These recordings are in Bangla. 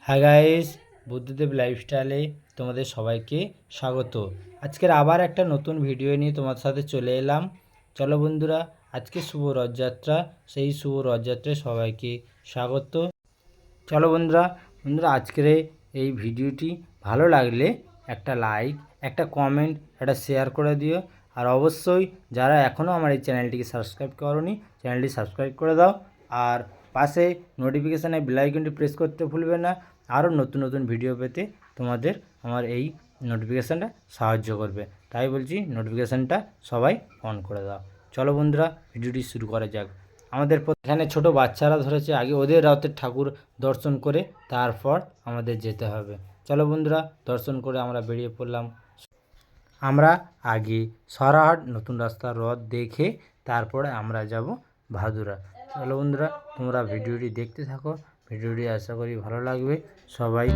হাই গাইস, বুদ্ধদেব লাইফস্টাইলে তোমাদের সবাইকে স্বাগত। আজকের আবার একটা নতুন ভিডিও নিয়ে তোমার সাথে চলে এলাম। চলো বন্ধুরা, আজকে শুভ রথযাত্রা, সেই শুভ রথযাত্রায় সবাইকে স্বাগত। চলো বন্ধুরা আজকের এই ভিডিওটি ভালো লাগলে একটা লাইক, একটা কমেন্ট, একটা শেয়ার করে দিও। আর অবশ্যই যারা এখনও আমার এই চ্যানেলটিকে সাবস্ক্রাইব করোনি, চ্যানেলটি সাবস্ক্রাইব করে দাও। আর পাশে নোটিফিকেশানে বেল আইকনটি প্রেস করতে ভুলবে না। আরও নতুন নতুন ভিডিও পেতে তোমাদের আমার এই নোটিফিকেশানটা সাহায্য করবে। তাই বলছি, নোটিফিকেশানটা সবাই অন করে দাও। চলো বন্ধুরা, ভিডিওটি শুরু করা যাক। আমাদের এখানে ছোট বাচ্চারা ধরেছে, আগে ওদের রথের ঠাকুর দর্শন করে তারপর আমাদের যেতে হবে। চলো বন্ধুরা, দর্শন করে আমরা বেরিয়ে পড়লাম। আমরা আগে সরাহাট নতুন রাস্তার রথ দেখে তারপরে আমরা যাব ভাদুরা। চলো বন্ধুরা, তোমরা ভিডিওটি দেখতে থাকো। ভিডিওটি আশা করি ভালো লাগবে। সবাই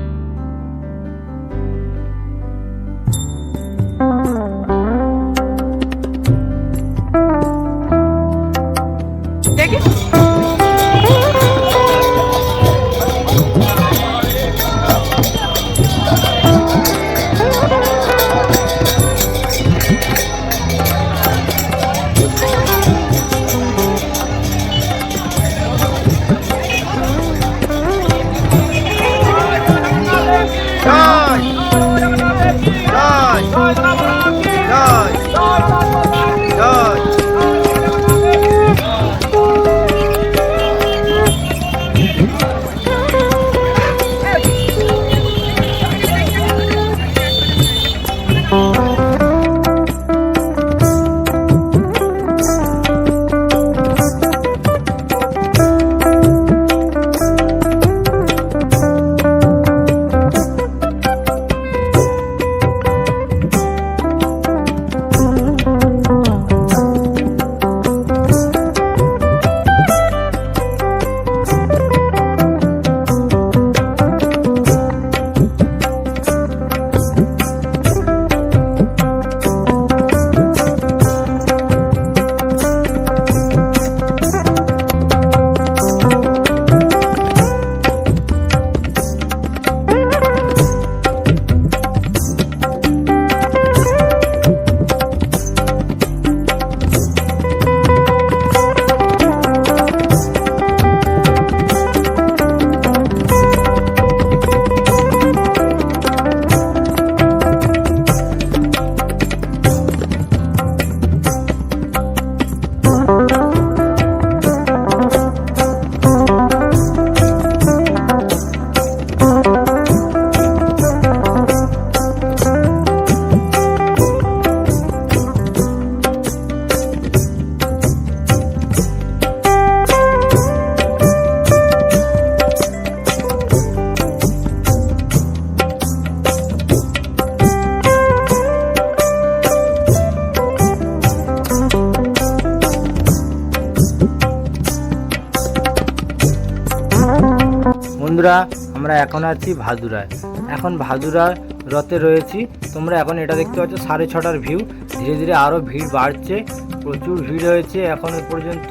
বন্ধুরা, আমরা এখন আছি ভাদুরায়। এখন ভাদুরা রথে রয়েছি। তোমরা এখন এটা দেখতে পাচ্ছ 6:30টার ভিউ। ধীরে ধীরে আরও ভিড় বাড়ছে, প্রচুর ভিড় হয়েছে এখন পর্যন্ত।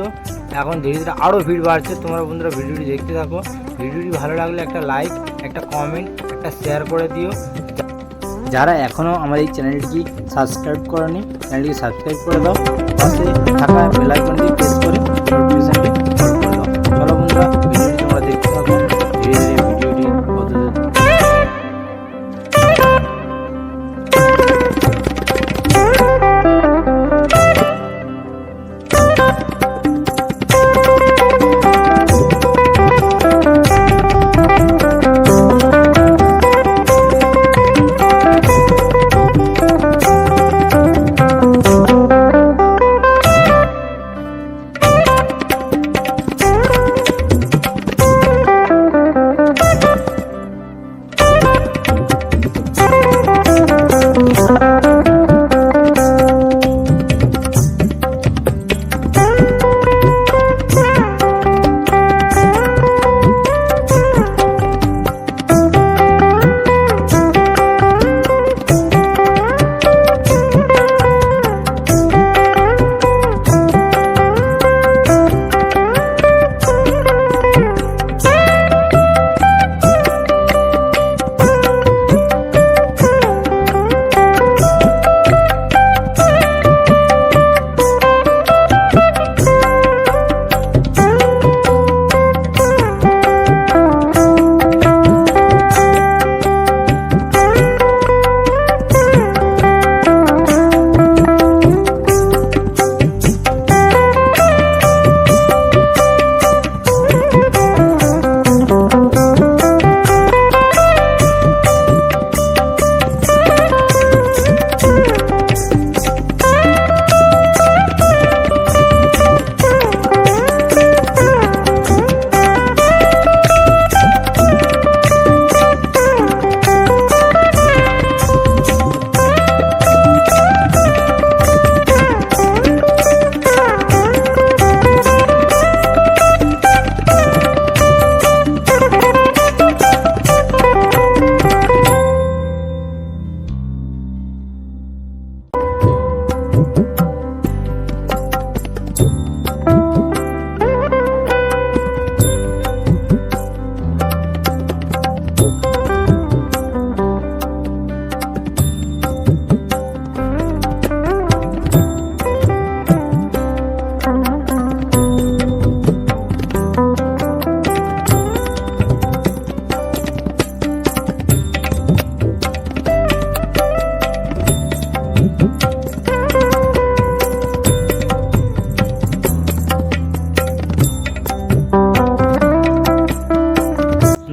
এখন ধীরে ধীরে আরও ভিড় বাড়ছে। তোমরা বন্ধুরা ভিডিওটি দেখতে থাকো। ভিডিওটি ভালো লাগলে একটা লাইক, একটা কমেন্ট, একটা শেয়ার করে দিও। যারা এখনও আমার এই চ্যানেলটি সাবস্ক্রাইব করোনি, চ্যানেলটিকে সাবস্ক্রাইব করে দাও। পাশে থাকা বেল আইকনটি প্রেস করে নোটিফিকেশনটি অন করে দাও। চলো বন্ধুরা, ভিডিওটি তোমরা দেখতে থাকো। ধীরে ধীরে ভিডিওটি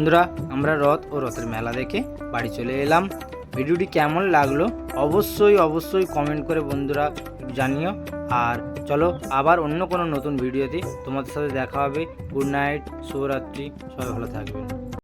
বন্ধুরা আমরা রথ ও রথের মেলা দেখে বাড়ি চলে এলাম। ভিডিওটি কেমন লাগলো অবশ্যই কমেন্ট করে বন্ধুরা জানিও। আর চলো আবার অন্য কোনো নতুন ভিডিওতে তোমাদের সাথে দেখা হবে। গুড নাইট, শুভরাত্রি, সবাই ভালো থাকবেন।